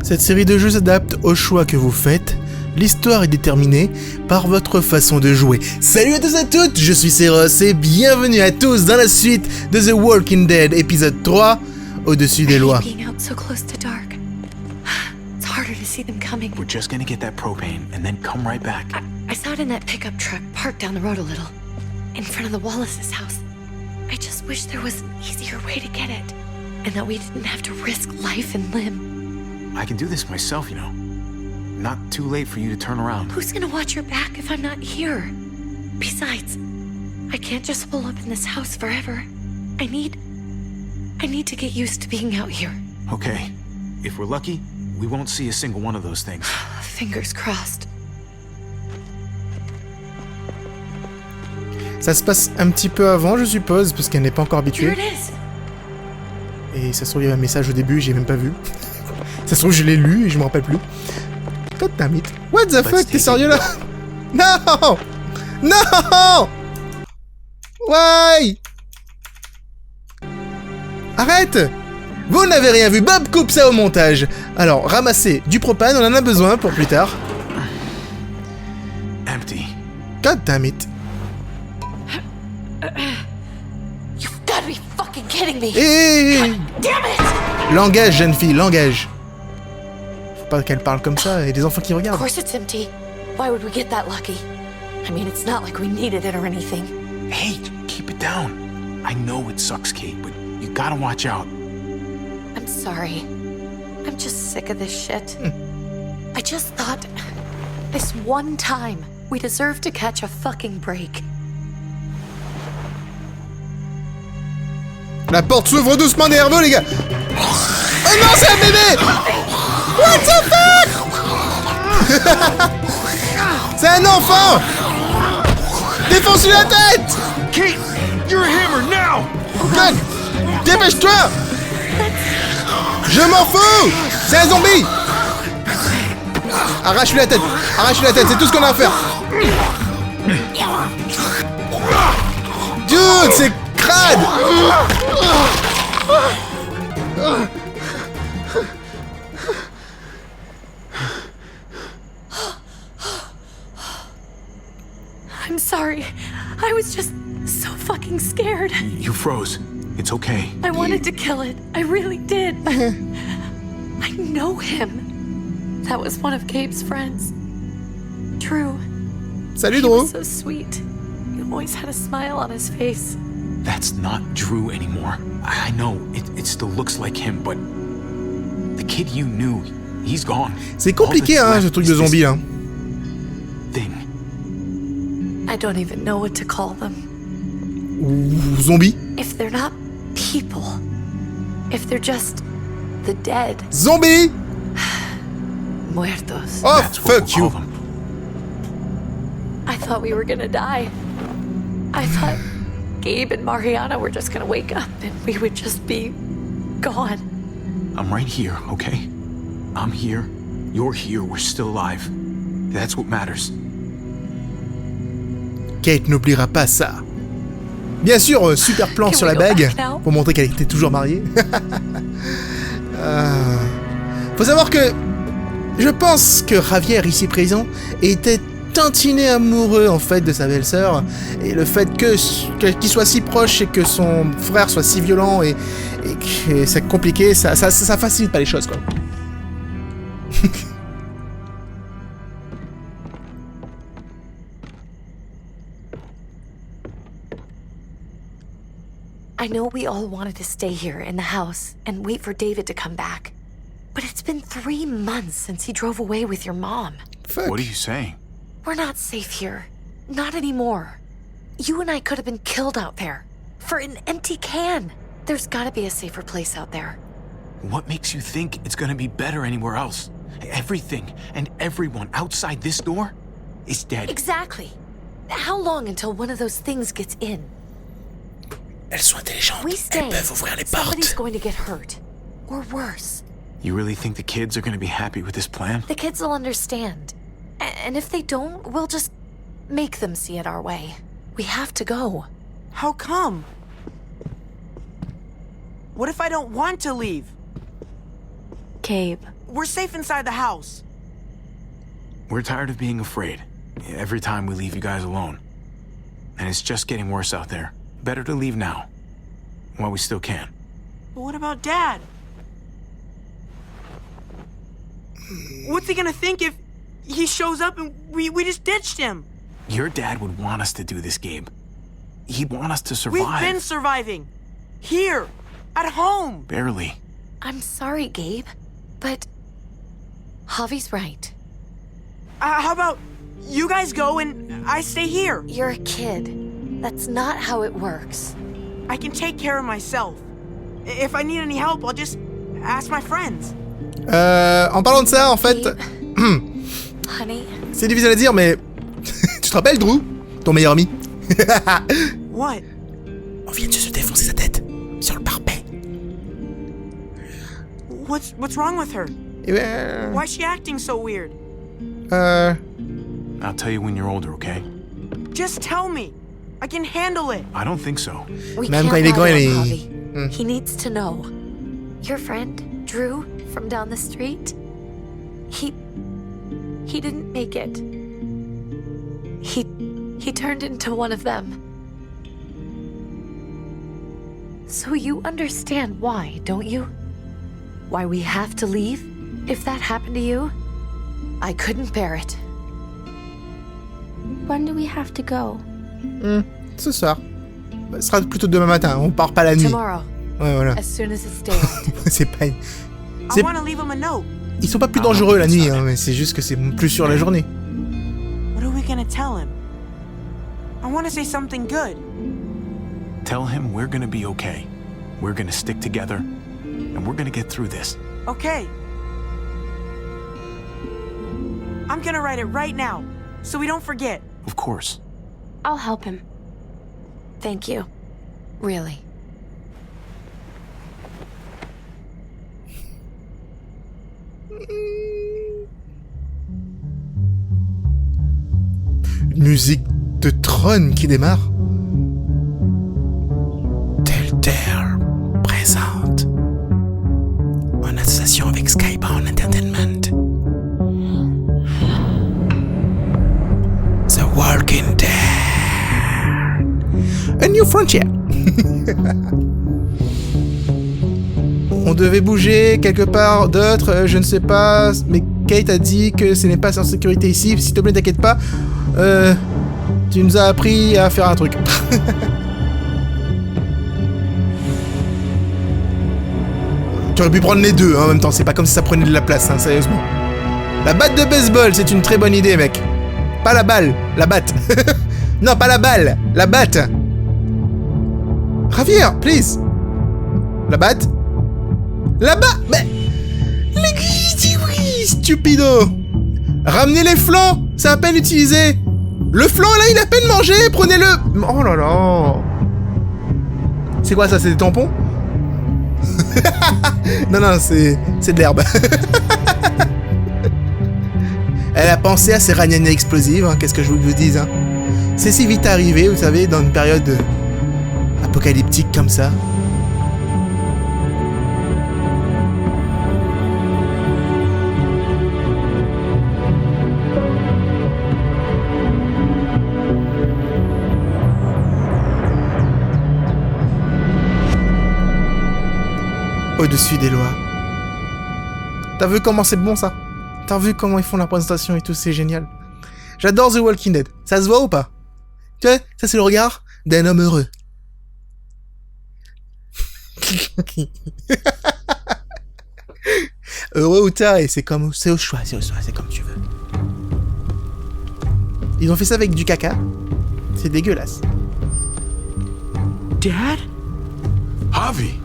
Cette série de jeux s'adapte aux choix que vous faites. L'histoire est déterminée par votre façon de jouer. Salut à tous et à toutes, je suis Seros et bienvenue à tous dans la suite de The Walking Dead épisode 3, Au-dessus des lois. We're just gonna get that propane and then come right back. I saw it in that pickup truck parked down the road a little, in front of the Wallace's house. I just wish there was an easier way to get it, and that we didn't have to risk life and limb. I can do this myself, you know. Not too late for you to turn around. Who's gonna watch your back if I'm not here? Besides, I can't just hole up in this house forever. I need to get used to being out here. Okay. If we're lucky, we won't see a single one of those things. Fingers crossed. Ça se passe un petit peu avant, je suppose, parce qu'elle n'est pas encore Here habituée. it is. Et ça se trouve, il y avait un message au début, j'ai même pas vu. Ça se trouve, je l'ai lu et je me rappelle plus. God damn it. What the fuck, t'es sérieux là? Non! Non! Why? Arrête! Vous n'avez rien vu, Bob coupe ça au montage. Alors, ramassez du propane, on en a besoin pour plus tard. Empty. God damn it. You've got to be fucking kidding me. Et Damn it! langage, jeune fille, langage. Faut pas qu'elle parle comme ça, et des enfants qui Of regardent. course it's empty. Why would we get that lucky? I mean, it's not like we needed it or anything. Hey, keep it down. I know it sucks, Kate, but you gotta watch out. I'm sorry. I'm just sick of this shit. I just thought, this one time, we deserve to catch a fucking break. La porte s'ouvre doucement nerveux, les gars. Oh non, c'est un bébé! What the fuck? C'est un enfant! Défonce-lui la tête! Kate, you're a hammer now! God! Dépêche-toi! Je m'en fous! C'est un zombie! Arrache-lui la tête! Arrache-lui la tête, c'est tout ce qu'on a à faire! Dude, c'est crade! I'm sorry. I was just so fucking scared. You froze. It's okay. I wanted to kill it. I really did. I know him. That was one of Gabe's friends. Drew. Salut, He Drew! was so sweet. He always had a smile on his face. That's not Drew anymore. I know, it still looks like him, but the kid you knew, he's gone. C'est compliqué, hein, ce truc de zombie, là. Thing. I don't even know what to call them. Ou zombie? If they're not people, if they're just the dead, Zombie! muertos. Oh, That's what fuck we'll you! call them. I thought we were gonna die. I thought Gabe and Mariana were just gonna wake up and we would just be gone. I'm right here, okay? I'm here. You're here. We're still alive. That's what matters. Kate n'oubliera pas ça. Bien sûr, super plan Can sur we la go bague, back now? pour montrer qu'elle était toujours mariée. Faut savoir que je pense que Javier, ici présent, était tantinet amoureux en fait de sa belle-sœur, et le fait qu'il soit si proche et que son frère soit si violent et que c'est compliqué, ça facilite pas les choses, quoi. I know we all wanted to stay here in the house and wait for David to come back. But it's been 3 months since he drove away with your mom. Fuck. What are you saying? We're not safe here. Not anymore. You and I could have been killed out there. For an empty can. There's gotta be a safer place out there. What makes you think it's gonna be better anywhere else? Everything and everyone outside this door is dead. Exactly. How long until one of those things gets in? Elles sont intelligentes. We stay. Elles peuvent ouvrir les Somebody's portes. going to get hurt. Or worse. You really think the kids are gonna be happy with this plan? The kids will understand. And if they don't, we'll just make them see it our way. We have to go. How come? What if I don't want to leave? Gabe. We're safe inside the house. We're tired of being afraid. Every time we leave you guys alone. And it's just getting worse out there. Better to leave now. While we still can. But what about Dad? What's he gonna think if he shows up and we just ditched him? Your dad would want us to do this, Gabe. He'd want us to survive. We've been surviving. Here. At home. Barely. I'm sorry, Gabe, but Javi's right. How about you guys go and I stay here? You're a kid. That's not how it works. I can take care of myself. If I need any help, I'll just ask my friends. En parlant de ça, en fait, Honey, c'est difficile à dire, mais tu te rappelles, Drew, ton meilleur ami? What? On vient de se défoncer sa tête sur le parapet. What's wrong with her? Eh ben, Why's she acting so weird? I'll tell you when you're older, okay? Just tell me. I can handle it. I don't think so. we Même can't quand il est grand, lie to il him, est- Javi. He needs to know. Your friend, Drew, from down the street, he didn't make it. He turned into one of them. So you understand why, don't you? Why we have to leave? If that happened to you, I couldn't bear it. When do we have to go? Ce soir. Ce sera plutôt demain matin, on part pas la nuit. Tomorrow, Ouais, voilà. as soon as it's daylight. C'est pas... I C'est- want to leave him a note. Ils sont pas plus dangereux la nuit, hein, mais c'est juste que c'est plus sur la journée. What are we gonna tell him? I want to say something good. Tell him we're gonna be okay. We're gonna stick together. And we're gonna get through this. Okay. I'm gonna write it right now, so we don't forget. Of course. I'll help him. Thank you. Really. Une musique de trône qui démarre. Telltale présente en association avec Skybound Entertainment The Walking Dead A New Frontier. On devait bouger quelque part d'autre, je ne sais pas, mais Kate a dit que ce n'est pas en sécurité ici. S'il te plaît, t'inquiète pas. Tu nous as appris à faire un truc. Tu aurais pu prendre les deux hein, en même temps, c'est pas comme si ça prenait de la place, hein, sérieusement. La batte de baseball, c'est une très bonne idée, mec. Pas la balle, la batte. Non, pas la balle, la batte. Javier, please. La batte. La batte. Mais... Oui, stupido. Ramenez les flancs, c'est à peine utilisé. Le flanc, là, il a à peine mangé, prenez-le. Oh là là. C'est quoi ça, c'est des tampons? Non, non, c'est de l'herbe. Elle a pensé à ces ragnagnas explosives, hein, qu'est-ce que je vous dise. Hein. C'est si vite arrivé, vous savez, dans une période apocalyptique comme ça. Au-dessus des lois. T'as vu comment c'est bon ça? T'as vu comment ils font la présentation et tout, c'est génial. J'adore The Walking Dead. Ça se voit ou pas? Tu vois, ça c'est le regard d'un homme heureux. Heureux ou taré, c'est comme, c'est au choix, c'est comme tu veux. Ils ont fait ça avec du caca. C'est dégueulasse. Dad? Javi!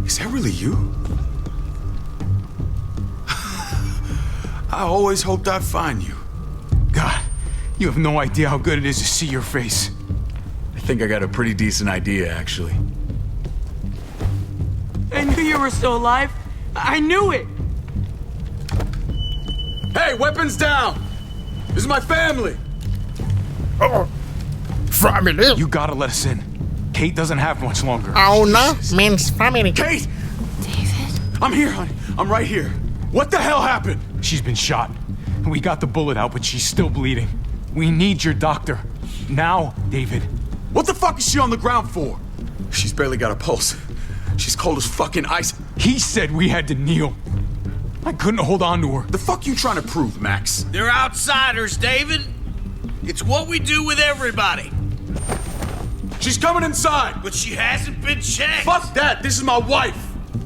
Is that really you? I always hoped I'd find you. God, you have no idea how good it is to see your face. I think I got a pretty decent idea, actually. I knew you were still alive. I knew it. Hey, weapons down! This is my family! Family? You gotta let us in. Kate doesn't have much longer. Oh no, means family. Kate! David? I'm here, honey. I'm right here. What the hell happened? She's been shot. We got the bullet out, but she's still bleeding. We need your doctor. Now, David. What the fuck is she on the ground for? She's barely got a pulse. She's cold as fucking ice. He said we had to kneel. I couldn't hold on to her. The fuck you trying to prove, Max? They're outsiders, David. It's what we do with everybody. She's coming inside. But she hasn't been checked. Fuck that. This is my wife.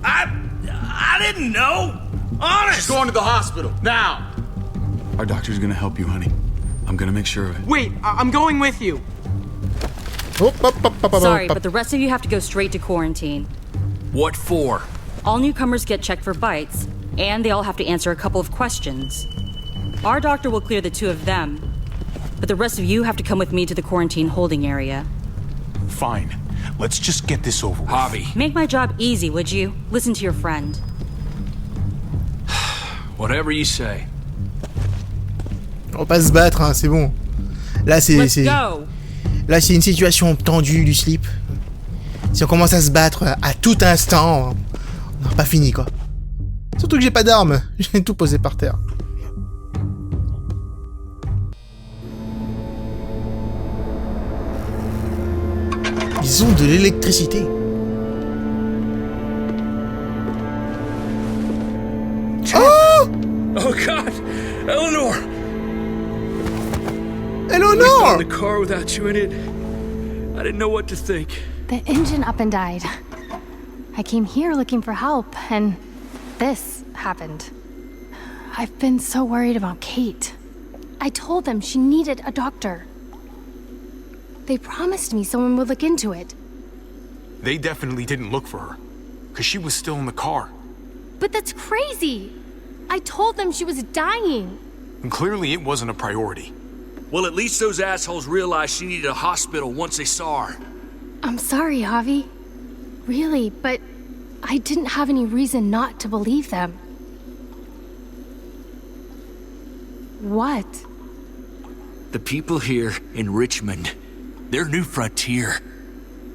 I didn't know. Honest. She's going to the hospital now. Our doctor's gonna help you, honey. I'm gonna make sure of it. Wait, I'm going with you. Sorry, but the rest of you have to go straight to quarantine. What for? All newcomers get checked for bites, and they all have to answer a couple of questions. Our doctor will clear the two of them, but the rest of you have to come with me to the quarantine holding area. Fine. Let's just get this over with. Javi. Make my job easy, would you? Listen to your friend. Whatever you say. On va pas se battre, hein, c'est bon. Là, Let's go. Là, c'est une situation tendue du slip. Si on commence à se battre à tout instant, on n'aura pas fini, quoi. Surtout que j'ai pas d'armes. J'ai tout posé par terre. Ils ont de l'électricité. Oh! Oh God, Eleanor! Eleanor! The car without you in it. I didn't know what to think. The engine up and died. I came here looking for help, and this happened. I've been so worried about Kate. I told them she needed a doctor. They promised me someone would look into it. They definitely didn't look for her, because she was still in the car. But that's crazy! I told them she was dying. And clearly it wasn't a priority. Well, at least those assholes realized she needed a hospital once they saw her. I'm sorry, Javi. Really, but I didn't have any reason not to believe them. What? The people here in Richmond, they're New Frontier.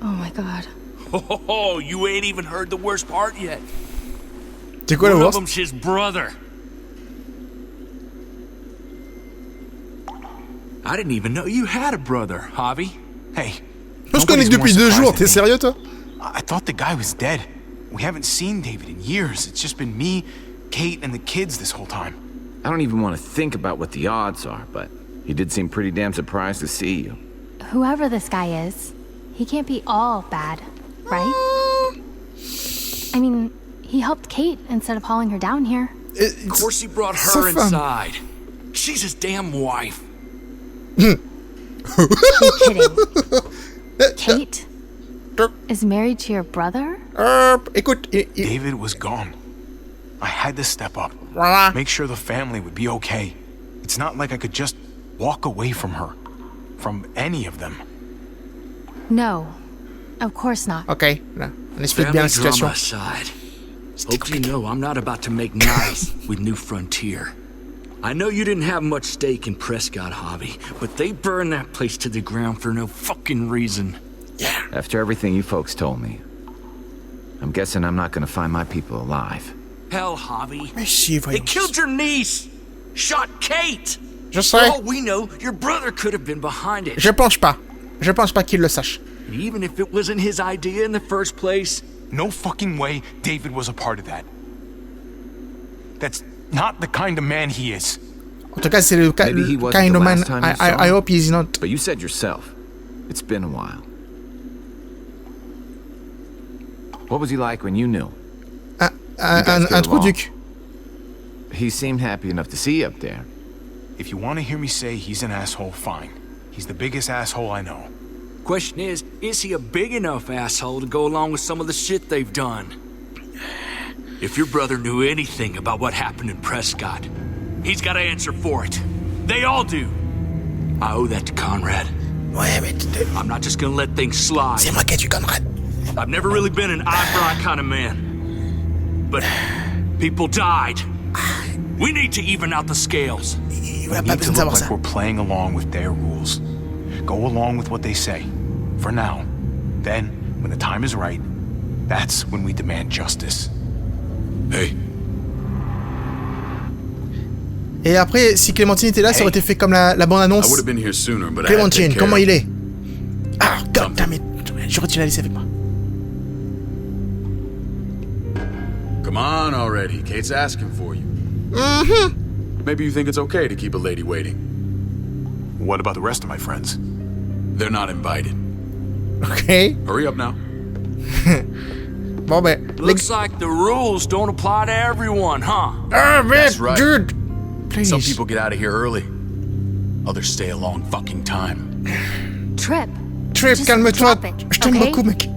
Oh my god. Oh, you ain't even heard the worst part yet. C'est quoi le One of worst? them's his brother. I didn't even know you had a brother, Javi. Hey. On se connaît depuis 2 jours, t'es sérieux, toi? I thought the guy was dead. We haven't seen David in years. It's just been me, Kate, and the kids this whole time. I don't even want to think about what the odds are, but he did seem pretty damn surprised to see you. Whoever this guy is, he can't be all bad, right? I mean, he helped Kate instead of hauling her down here. Of course he brought so her fun. inside. She's his damn wife. I'm kidding. Kate is married to your brother? Écoute, David was gone. I had to step up. Voilà. Make sure the family would be okay. It's not like I could just walk away from her. From any of them. No, of course not. Ok, là, on explique bien la Family situation. drama aside, hope you know I'm not about to make nice with New Frontier. I know you didn't have much stake in Prescott, Javi, but they burned that place to the ground for no fucking reason. Yeah. After everything you folks told me, I'm guessing I'm not gonna find my people alive. Hell, Javi. Mais si, They voyons. killed your niece! Shot Kate! Je For sais. all we know, your brother could have been behind it. Je pense pas. Je pense pas qu'il le sache. Even if it wasn't his idea in the first place, No fucking way David was a part of that. That's not the kind of man he is. En tout cas, c'est le Maybe he wasn't kind the of man. last time you saw I him. hope he's not. But you said yourself, it's been a while. What was he like when you knew? Un trou duc. He seemed happy enough to see you up there. If you want to hear me say he's an asshole, fine. He's the biggest asshole I know. question is he a big enough asshole to go along with some of the shit they've done? If your brother knew anything about what happened in Prescott, he's got to answer for it. They all do. I owe that to Conrad. Ouais, mais I'm not just gonna let things slide. c'est moi qui ai tué Conrad. I've never really been an eye-for-eye kind of man. But people died. We need to even out the scales. Il va We pas need to besoin de look savoir like ça. we're playing along with their rules. Go along with what they say. For now. Then, when the time is right, that's when we demand justice. Hey, Et après, si Clémentine était là, ça aurait été fait comme la I bande-annonce. would have been here sooner, but I had to Clémentine, take care comment of- il est? Ah, goddammit. J'aurais dû la laisser avec moi. Come on already. Kate's asking for you. Maybe you think it's okay to keep a lady waiting. What about the rest of my friends? They're not invited. Ok. Hurry up now. Bon ben... Looks like the rules don't apply to everyone, huh? Ah, mec, That's right. dude! Please. Some people get out of here early. Others stay a long fucking time. Trip. Trip, Just calme-toi. drop it, Je t'aime okay? beaucoup, mec.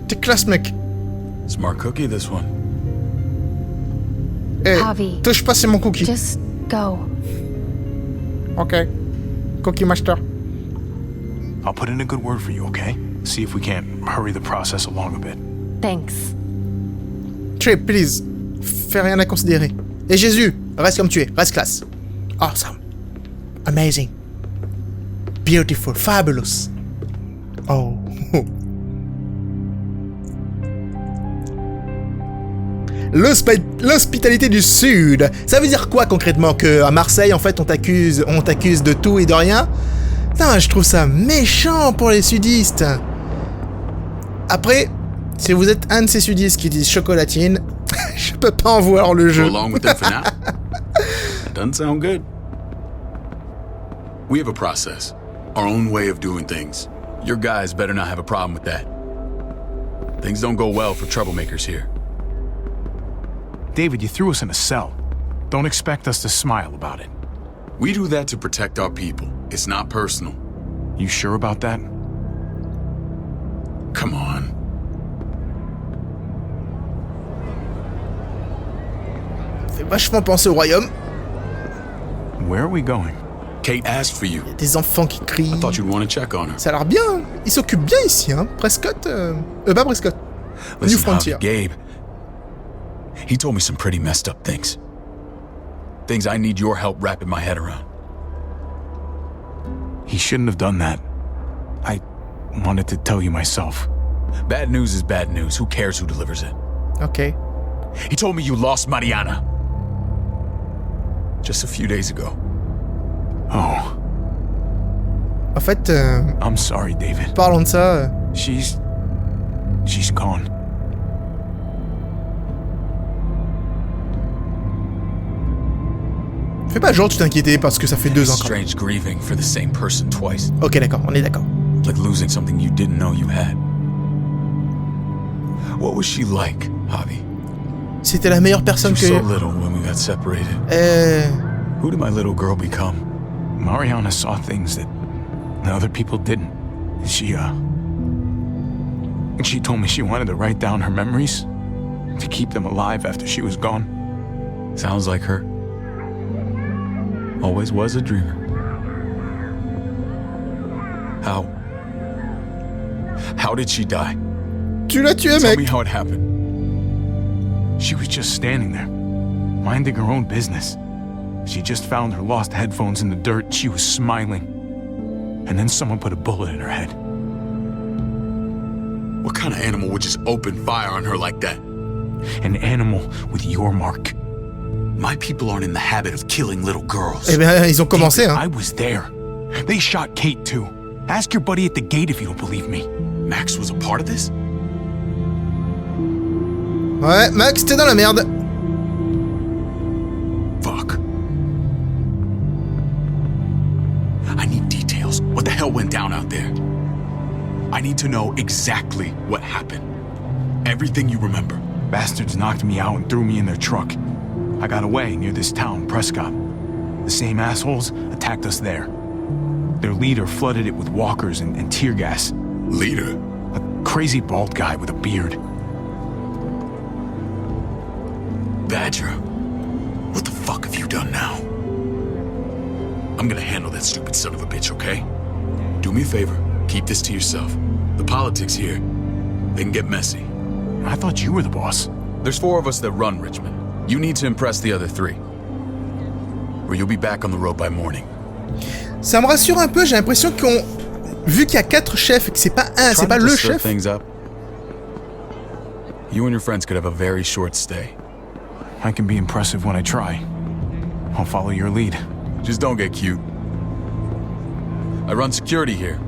T'es classe, mec. Smart cookie, this one. Eh, Javi. touche pas, c'est mon cookie. Just go. Ok. Cookie Master. I'll put in a good word for you, okay? See if we can't hurry the process along a bit. Thanks. Trip, please. Fais rien à considérer. Et Jésus, reste comme tu es. Reste classe. Awesome. Amazing. Beautiful. Fabulous. Oh. L'hospitalité du Sud. Ça veut dire quoi concrètement? Que à Marseille, en fait, on t'accuse de tout et de rien? Putain, je trouve ça méchant pour les sudistes. Après, si vous êtes un de ces sudistes qui disent chocolatine, je peux pas en voir le Go jeu. along with them for now. That doesn't sound good. We have a process. Our own way of doing things. Your guys better not have a problem with that. Things don't go well for troublemakers here. David, you threw us in a cell. Don't expect us to smile about it. We do that to protect our people. It's not personal. You sure about that? Come on. Fait vachement penser au royaume. Where are we going? Kate asked for you. Des enfants qui crient. I thought you'd want to check on her. Ça a l'air bien. Hein. Il s'occupe bien ici, hein. Prescott. Pas Prescott. New Listen, Frontier. Javi, Gabe. He told me some pretty messed up things. Things I need your help wrapping my head around. He shouldn't have done that. I wanted to tell you myself. Bad news is bad news. Who cares who delivers it? Ok. He told me you lost Mariana. Just a few days ago. Oh, En fait, I'm sorry, David. parlons de ça. She's gone. Fais pas genre tu t'inquiétais parce que ça fait 2 ans quand même. Strange grieving for the same person twice. Ok, d'accord, on est d'accord. Like losing something you didn't know you had. What was she like, Javi? C'était la meilleure She personne was que... so little when we got separated. Who did my little girl become? Mariana saw things that other people didn't. She told me she wanted to write down her memories to keep them alive after she was gone. Sounds like her. Always was a dreamer. How did she die? Tu l'as tué, Tell mec. me how it happened. She was just standing there, minding her own business. She just found her lost headphones in the dirt. She was smiling. And then someone put a bullet in her head. What kind of animal would just open fire on her like that? An animal with your mark. My people aren't in the habit of killing little girls. Eh bien, ils ont commencé, David, hein. I was there. They shot Kate too. Ask your buddy at the gate if you don't believe me. Max was a part of this? Ouais, Max, t'es dans la merde. Fuck. I need details. What the hell went down out there? I need to know exactly what happened. Everything you remember. Bastards knocked me out and threw me in their truck. I got away near this town, Prescott. The same assholes attacked us there. Their leader flooded it with walkers and tear gas. Leader? A crazy bald guy with a beard. Badger, what the fuck have you done now? I'm gonna handle that stupid son of a bitch, okay? Do me a favor, keep this to yourself. The politics here, they can get messy. I thought you were the boss. There's 4 of us that run Richmond. You need to impress the other 3. Or you'll be back on the road by morning. Ça me rassure un peu, j'ai l'impression qu'on... Vu qu'il y a 4 chefs et que c'est pas un, c'est pas le chef. Things up. You and your friends could have a very short stay. I can be impressive when I try. I'll follow your lead. Just don't get cute. I run security here,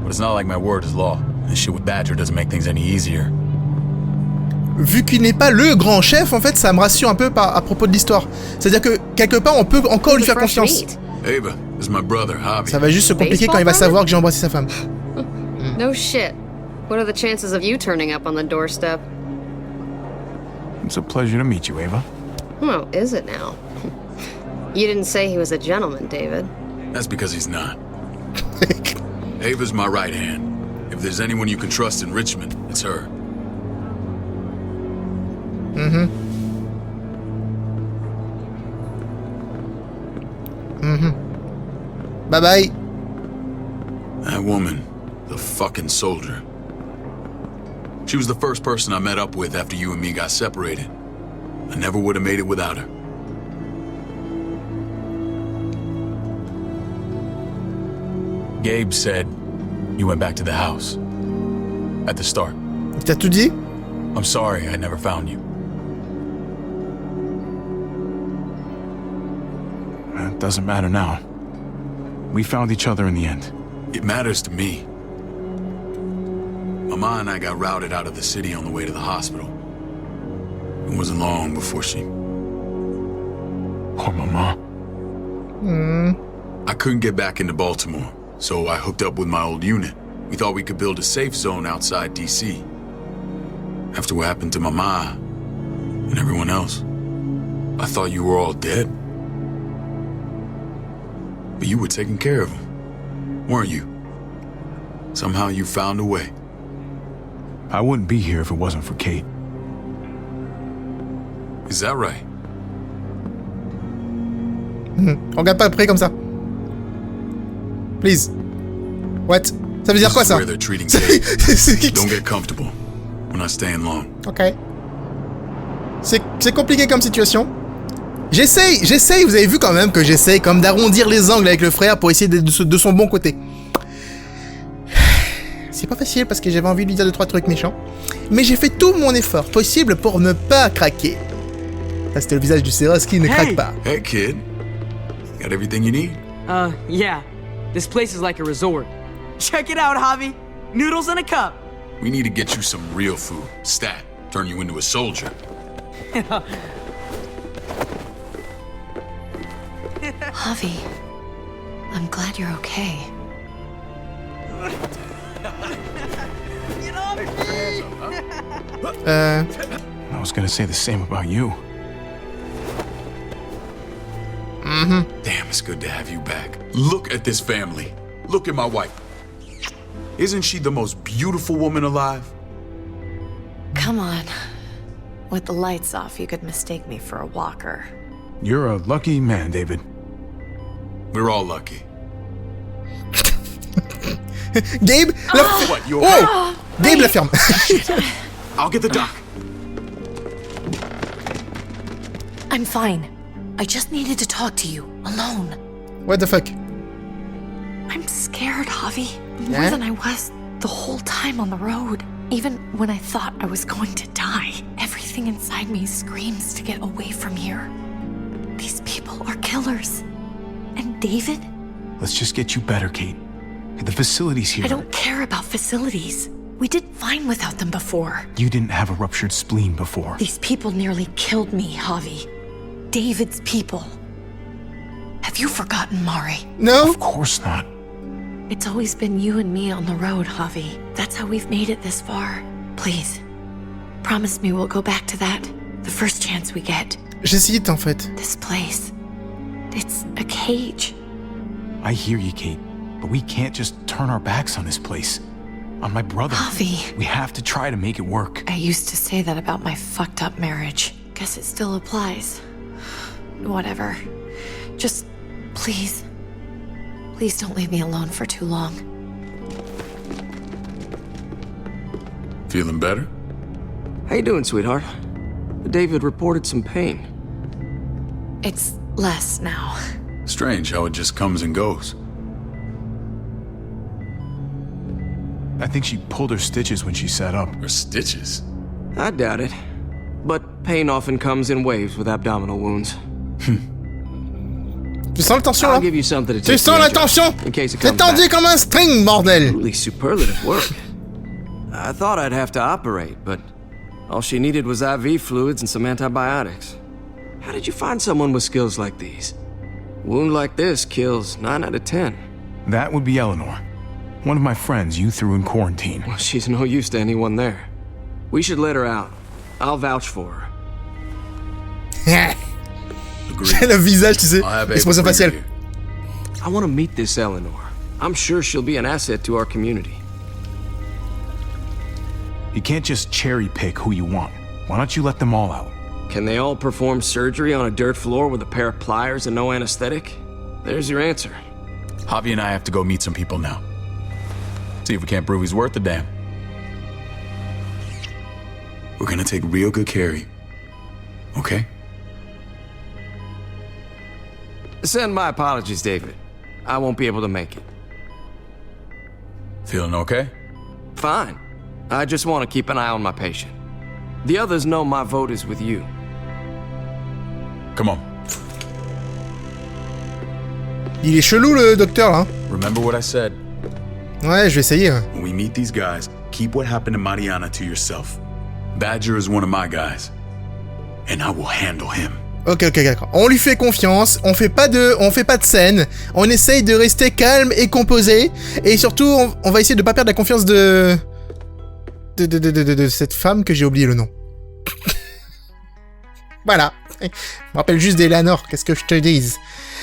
but it's not like my word is law. This shit with Badger doesn't make things any easier. Vu qu'il n'est pas le grand chef, en fait, ça me rassure un peu à propos de l'histoire. C'est-à-dire que, quelque part, on peut encore lui faire confiance. Ava, this is my brother, Javi. Ça va juste se compliquer quand il va savoir que j'ai embrassé sa femme. No shit. What are the chances of you turning up on the doorstep? It's a pleasure to meet you, Ava. Well, is it now? You didn't say he was a gentleman, David. That's because he's not. Ava's my right hand. If there's anyone you can trust in Richmond, it's her. Bye bye. That woman, the fucking soldier. She was the first person I met up with after you and me got separated. I never would have made it without her. Gabe said you went back to the house. At the start. T'as tout dit? I'm sorry I never found you. It doesn't matter now. We found each other in the end. It matters to me. Mama and I got routed out of the city on the way to the hospital. It wasn't long before she... Poor Mama. I couldn't get back into Baltimore, so I hooked up with my old unit. We thought we could build a safe zone outside D.C. After what happened to Mama and everyone else, I thought you were all dead. But you were taking care of them, weren't you? Somehow you found a way. I wouldn't be here if it wasn't for Kate. Is that right? On regarde pas après comme ça. Please. What? Ça veut dire quoi, ça? Where they're treating Kate. Don't get comfortable. We're not staying long. Ok. C'est compliqué comme situation. J'essaye, vous avez vu quand même que j'essaye comme d'arrondir les angles avec le frère pour essayer d'être de son bon côté. C'est pas facile parce que j'avais envie de lui dire 2-3 trucs méchants. Mais j'ai fait tout mon effort possible pour ne pas craquer. Ça, c'était le visage du Seros qui ne craque pas. Hey kid. Got everything you need? Yeah. This place is like a resort. Check it out, Javi. Noodles in a cup. We need to get you some real food. Stat. Turn you into a soldier. Javi, I'm glad you're okay. I was gonna say the same about you. Damn, it's good to have you back. Look at this family. Look at my wife. Isn't she the most beautiful woman alive? Come on. With the lights off, you could mistake me for a walker. You're a lucky man, David. We're all lucky. Gabe, What, you okay? Oh, Gabe la ferme. I'll get the doc. I'm fine. I just needed to talk to you, alone. What the fuck? I'm scared, Javi. More Yeah? than I was the whole time on the road. Even when I thought I was going to die, everything inside me screams to get away from here. These people are killers. And David? Let's just get you better, Kate. The facilities here. I don't care about facilities. We did fine without them before. You didn't have a ruptured spleen before. These people nearly killed me, Javi. David's people. Have you forgotten, Mari? No? Of course not. It's always been you and me on the road, Javi. That's how we've made it this far. Please, promise me we'll go back to that the first chance we get. J'hésite en fait. This place, it's a cage. I hear you, Kate, but we can't just turn our backs on this place. On my brother. Javi. We have to try to make it work. I used to say that about my fucked up marriage. Guess it still applies. Whatever. Just, please. Please don't leave me alone for too long. Feeling better? How you doing, sweetheart? David reported some pain. It's less now. Strange how it just comes and goes. I think she pulled her stitches when she sat up. Her stitches? I doubt it. But pain often comes in waves with abdominal wounds. Tu sens la tension, là? I'll give you something to Tu take sens the la edge off, tension? in case it C'est comes tendu back. comme un string, bordel! Truly superlative work. I thought I'd have to operate, but all she needed was IV fluids and some antibiotics. How did you find someone with skills like these? A wound like this kills 9 out of 10. That would be Eleanor. One of my friends you threw in quarantine. Well, she's no use to anyone there. We should let her out. I'll vouch for her. J'ai le visage, tu sais, expression faciale. I want to meet this Eleanor. I'm sure she'll be an asset to our community. You can't just cherry pick who you want. Why don't you let them all out? Can they all perform surgery on a dirt floor with a pair of pliers and no anesthetic? There's your answer. Javi and I have to go meet some people now. See if we can't prove he's worth the damn. We're gonna take real good care of you. Okay? Send my apologies, David. I won't be able to make it. Feeling okay? Fine. I just want to keep an eye on my patient. The others know my vote is with you. Come on. Il est chelou, le docteur, là. Remember what I said. Ouais, je vais essayer. Ouais. When we meet these guys, keep what happened to Mariana to yourself. Badger is one of my guys. And I will handle him. Ok, d'accord. On lui fait confiance, on fait pas de scène, on essaye de rester calme et composé, et surtout, on va essayer de pas perdre la confiance de cette femme que j'ai oublié le nom. Voilà. Je me rappelle juste d'Eleanor, qu'est-ce que je te dise.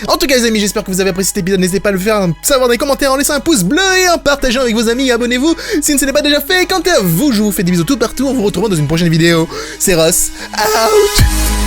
En tout cas les amis, j'espère que vous avez apprécié cet épisode, n'hésitez pas à le faire savoir dans les commentaires en laissant un pouce bleu et en partageant avec vos amis, abonnez-vous si ce n'est pas déjà fait. Quant à vous, je vous fais des bisous tout partout, on vous retrouve dans une prochaine vidéo. C'est Ross, out.